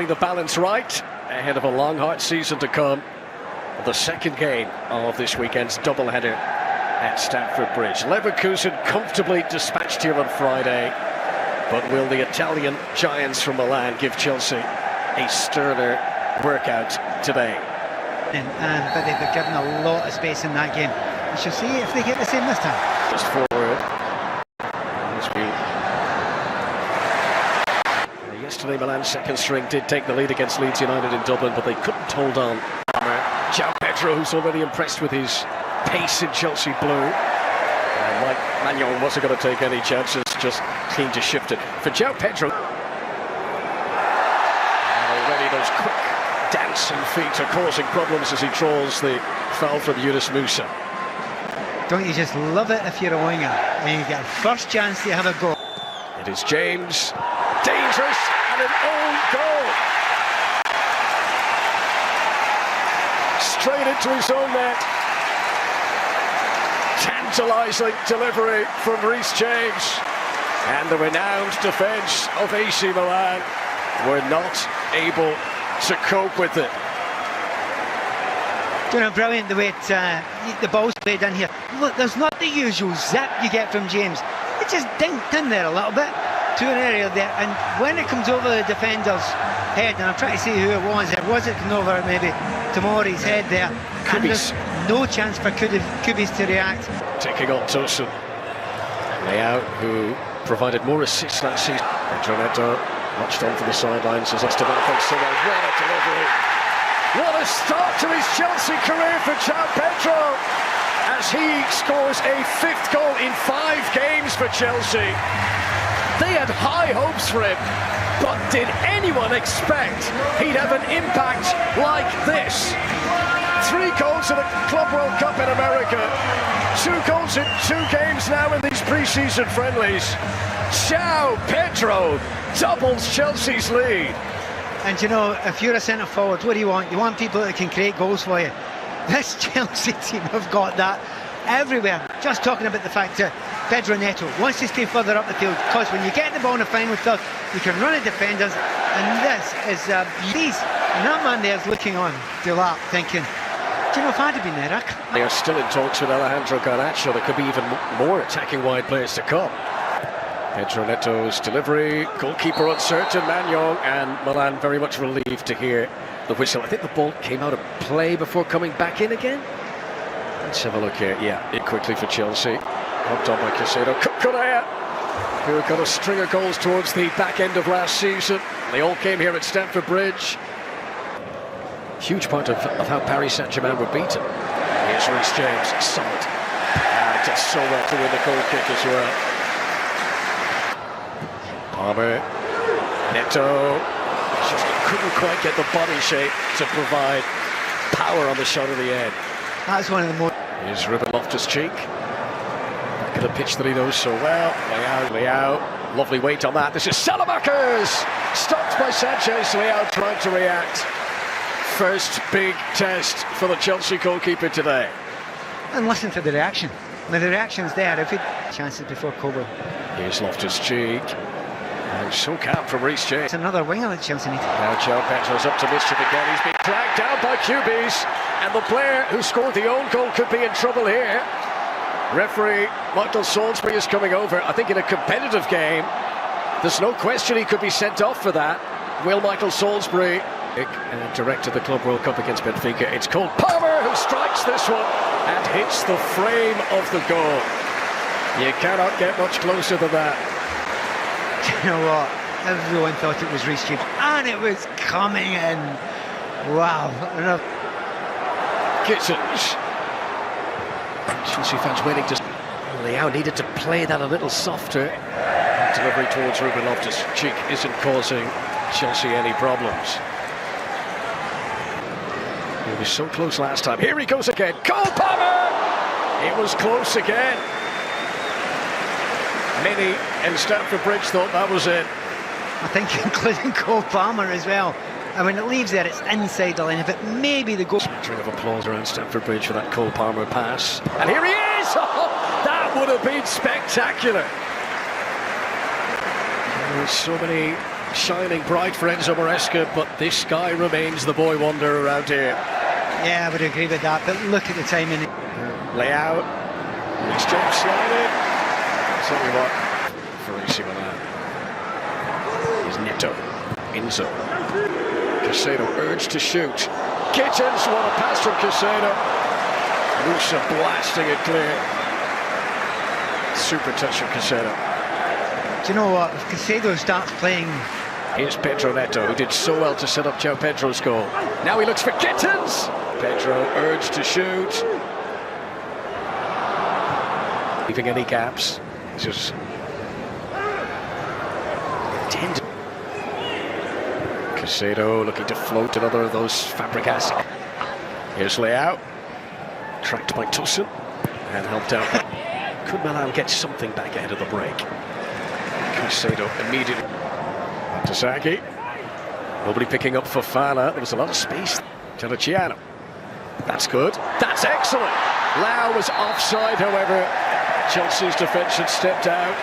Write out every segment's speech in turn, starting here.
The balance right ahead of a long, hard season to come. The second game of this weekend's doubleheader at Stamford Bridge. Leverkusen comfortably dispatched here on Friday, but will the Italian giants from Milan give Chelsea a sterner workout today? But they've been given a lot of space in that game. We shall see if they get the same this time. Just forward. Yesterday, Milan's second string did take the lead against Leeds United in Dublin, but they couldn't hold on. João Pedro, who's already impressed with his pace in Chelsea blue. And like Maignan wasn't going to take any chances, just keen to shift it. For João Pedro, already those quick dancing feet are causing problems as he draws the foul from Yunus Musa. Don't you just love it if you're a winger and you get a first chance to have a goal? It is James, dangerous, and an own goal. Straight into his own net. Tantalising delivery from Reece James. And the renowned defence of AC Milan were not able to cope with it. You know, brilliant the way the ball's played in here. Look, there's not the usual zip you get from James. It just dinked in there a little bit to an area there, and when it comes over the defender's head, and I'm trying to see who it was it coming over maybe to Mori's head there, and there's no chance for Kubis to react. Taking on Tosun. Leao, who provided more assists last season. Pedro Neto watched on from the sidelines as Esteban Fonseca. What a delivery! What a start to his Chelsea career for João Pedro, as he scores a 5th goal in 5 games for Chelsea. They had high hopes for him, but did anyone expect he'd have an impact like this? 3 goals in the Club World Cup in America, 2 goals in 2 games now in these pre-season friendlies. João Pedro doubles Chelsea's lead. And you know, if you're a centre forward, what do you want? You want people that can create goals for you. This Chelsea team have got that everywhere. Just talking about the fact that Pedro Neto wants to stay further up the field, because when you get the ball in the final third, you can run at defenders, and this is these. And that man there is looking on, delap, thinking, do you know, if I'd have been there, They are still in talks with Alejandro Garnacho. There could be even more attacking wide players to come. Pedro Neto's delivery, goalkeeper uncertain, Maignan, and Milan very much relieved to hear the whistle. I think the ball came out of play before coming back in again. Let's have a look here. Yeah, in quickly for Chelsea. Hooked on by Caicedo. Cucurella, who got a string of goals towards the back end of last season. They all came here at Stamford Bridge. Huge part of how Paris Saint-Germain were beaten. Here's Reece James, solid. Does so well to win the goal kick as well. Palmer, Neto, just couldn't quite get the body shape to provide power on the shot of the end. That's one of the more... Here's Ruben Loftus-Cheek. Back of the pitch that he knows so well. Leao, lovely weight on that. This is Salamakers! Stopped by Sanchez. Leao trying to react. First big test for the Chelsea goalkeeper today. And listen to the reaction. Now the reaction's there. If it chances before Coburn. Here's Loftus-Cheek. And so capped from Reece James. It's another winger that Chelsea need. Now João Pedro's up to mischief again. He's been dragged down by Kubis, and the player who scored the own goal could be in trouble here. Referee Michael Salisbury is coming over. I think in a competitive game, there's no question he could be sent off for that. Will Michael Salisbury, director of the Club World Cup against Benfica, it's Cole Palmer who strikes this one and hits the frame of the goal. You cannot get much closer than that. You know what? Everyone thought it was Reece James, and it was coming in. Wow. Gittins. Chelsea fans waiting to... Leao needed to play that a little softer. Delivery towards Ruben Loftus-Cheek isn't causing Chelsea any problems. He was so close last time. Here he goes again. Cole Palmer! It was close again. Many in Stamford Bridge thought that was it. I think including Cole Palmer as well. And when it leaves there, it's inside the line. If it may be the goal. String of applause around Stamford Bridge for that Cole Palmer pass. And here he is! Oh, would have been spectacular. There's so many shining bright for Enzo Maresca, but this guy remains the boy wonder around here. Yeah, I would agree with that, but look at the timing. Layout, Reece James sliding. I'll tell you what, for AC Milan is Neto, Enzo, Caicedo urged to shoot. Gittins, what a pass from Caicedo. Musa blasting it clear. Super touch from Caicedo. Do you know what? If Caicedo starts playing... Here's Pedro Neto, who did so well to set up João Pedro's goal. Now he looks for Gittins. Pedro urged to shoot. Leaving any gaps. Just tender. Caicedo looking to float another of those Fabregas. Here's Leao. Tracked by Tosin and helped out. Could Milan get something back ahead of the break? Caicedo immediately. Back to Saki. Nobody picking up Fofana. There was a lot of space. Terracciano. That's good. That's excellent. Lau was offside, however. Chelsea's defence had stepped out.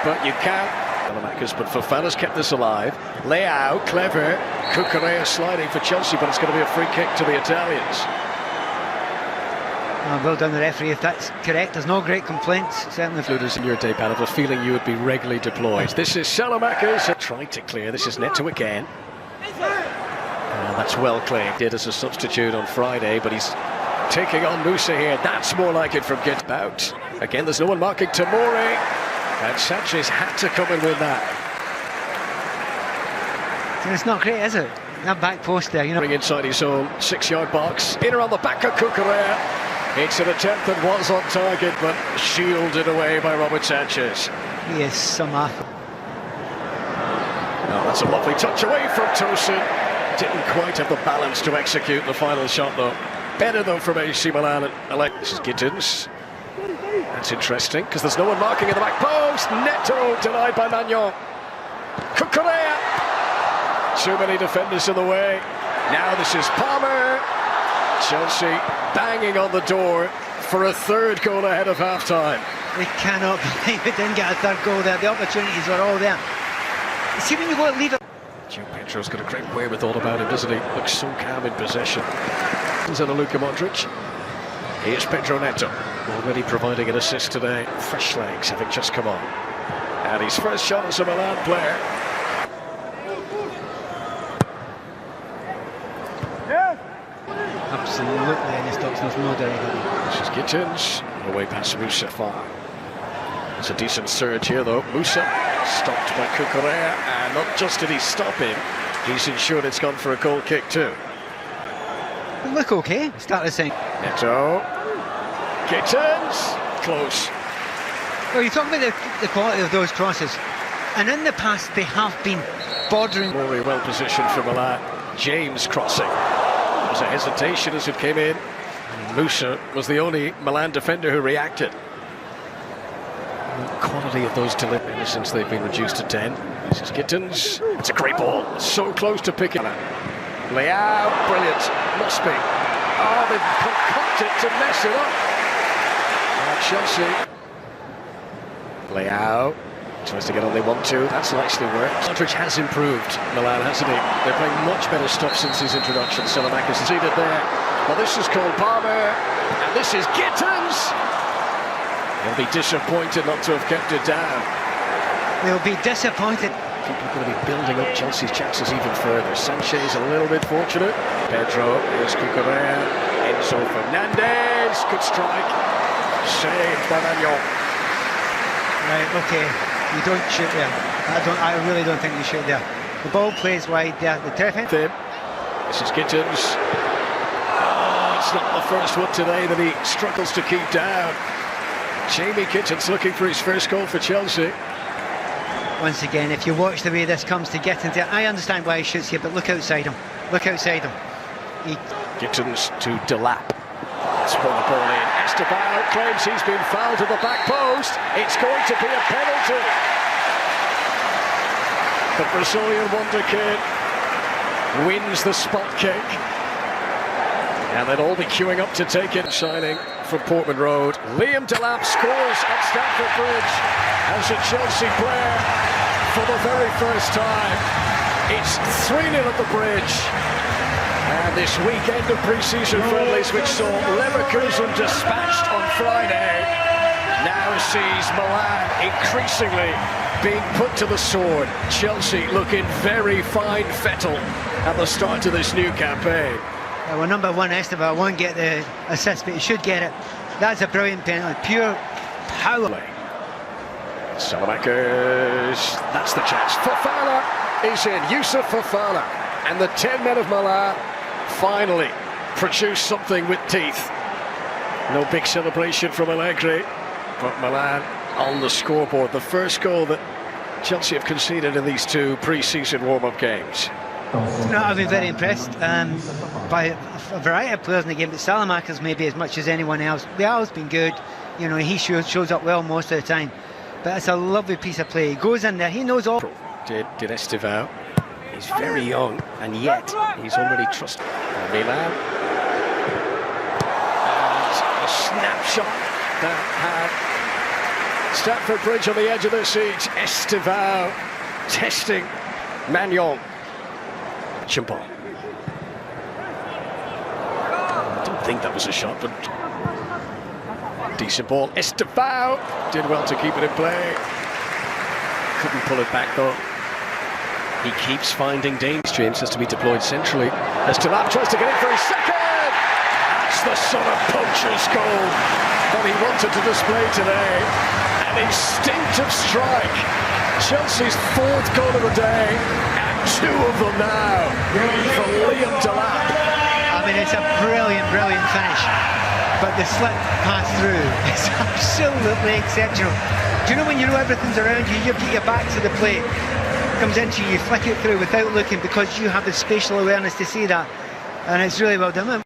But you can't. But Fofana's kept this alive. Leao, clever. Cucurella sliding for Chelsea, but it's going to be a free kick to the Italians. Well done, the referee, if that's correct. There's no great complaints, certainly. Fluders in your day, Pat, I have a feeling you would be regularly deployed. This is Salamakis. Tried to clear. This is Neto again. That's well cleared. Did as a substitute on Friday, but he's taking on Musa here. That's more like it from Get Out. Again, there's no one marking Tomori. And Sanchez had to come and win that. And it's not great, is it? That back post there, you know. Bring inside his own 6-yard box. In around the back of Cucurella. It's an attempt that was on target, but shielded away by Robert Sanchez. He is some athlete. Oh, that's a lovely touch away from Tosin. Didn't quite have the balance to execute the final shot, though. Better, though, from AC Milan. This is Gittins. That's interesting, because there's no one marking in the back post. Neto denied by Magnon. Cucurella. Too many defenders in the way. Now this is Palmer. Chelsea banging on the door for a third goal ahead of half-time. They cannot believe it didn't get a third goal there. The opportunities are all there. See, when you go to leave it... João Pedro's got a great wherewithal about him, doesn't he? Looks so calm in possession. Is that a Luka Modric? Here's Pedro Neto, already providing an assist today. Fresh legs having just come on. And his first shot as a Milan player. Absolutely, and he stops no more down. This is Gittins, away past Musa far. It's a decent surge here though. Musa stopped by Cucurella, and not just did he stop him, he's ensured it's gone for a goal kick too. They look okay, started saying. Neto, Gittins, close. Well, you talk about the quality of those crosses, and in the past they have been bordering. Very well positioned for Milan. James crossing. There was a hesitation as it came in. Musa was the only Milan defender who reacted. The quality of those deliveries since they've been reduced to 10. This is Gittins. It's a great ball. So close to picking it. Leao, brilliant. Must be. Oh, they've concocted to mess it up. Chelsea. Leao tries to get on they want to. That's actually worked. Modric has improved, Milan, hasn't he? They're playing much better stuff since his introduction. Salamakis is seated there. Well, this is called Palmer, and this is Gittins. He'll be disappointed not to have kept it down. They'll be disappointed. People are going to be building up Chelsea's chances even further. Sanchez a little bit fortunate. Pedro, here's Cucurella. Enzo Fernandez, good strike. Saved by Magnon. Right, okay. You don't shoot there. I really don't think you shoot there. The ball plays wide there. The defense. This is Gittins. Oh, it's not the first one today that he struggles to keep down. Jamie Gittins looking for his first goal for Chelsea. Once again, if you watch the way this comes to get into it, I understand why he shoots here, but look outside him. Look outside him. Gittins to delap. Spun the ball in. Esteban claims he's been fouled at the back post. It's going to be a penalty. The Brazilian wonder kid wins the spot kick. And they'll all be queuing up to take it. Signing from Portman Road. Liam Delap scores at Stamford Bridge as a Chelsea player for the very first time. It's 3-0 at the Bridge. And this weekend of pre-season friendlies, which saw Leverkusen dispatched on Friday, now sees Milan increasingly being put to the sword. Chelsea looking very fine fettle at the start of this new campaign. Well, number one, Esteban won't get the assist, but he should get it. That's a brilliant penalty, pure power. Salamakers, that's the chance. Fofana is in, Yusuf Fofana. And the 10 men of Milan finally produce something with teeth. No big celebration from Allegri, but Milan on the scoreboard. The first goal that Chelsea have conceded in these two pre-season warm-up games. No, I've been very impressed by a variety of players in the game, but Salamakers maybe as much as anyone else. Leal's been good, you know, he shows up well most of the time. But it's a lovely piece of play. He goes in there, he knows all. Did Esteban. He's very young, and yet he's already trusted. Milan. And a snapshot that had Stamford Bridge on the edge of their seats. Esteban testing Magnon. Chimpon. I don't think that was a shot, but decent ball. Esteban did well to keep it in play. Couldn't pull it back though. He keeps finding danger. James has to be deployed centrally. As delap tries to get in for his second. That's the sort of poacher's goal that he wanted to display today. An instinctive strike. Chelsea's fourth goal of the day, and two of them now for delap. I mean, it's a brilliant finish. But the slip pass through is absolutely exceptional. Do you know when you know everything's around you, you put your back to the plate, comes into you, you flick it through without looking because you have the spatial awareness to see that, and it's really well done.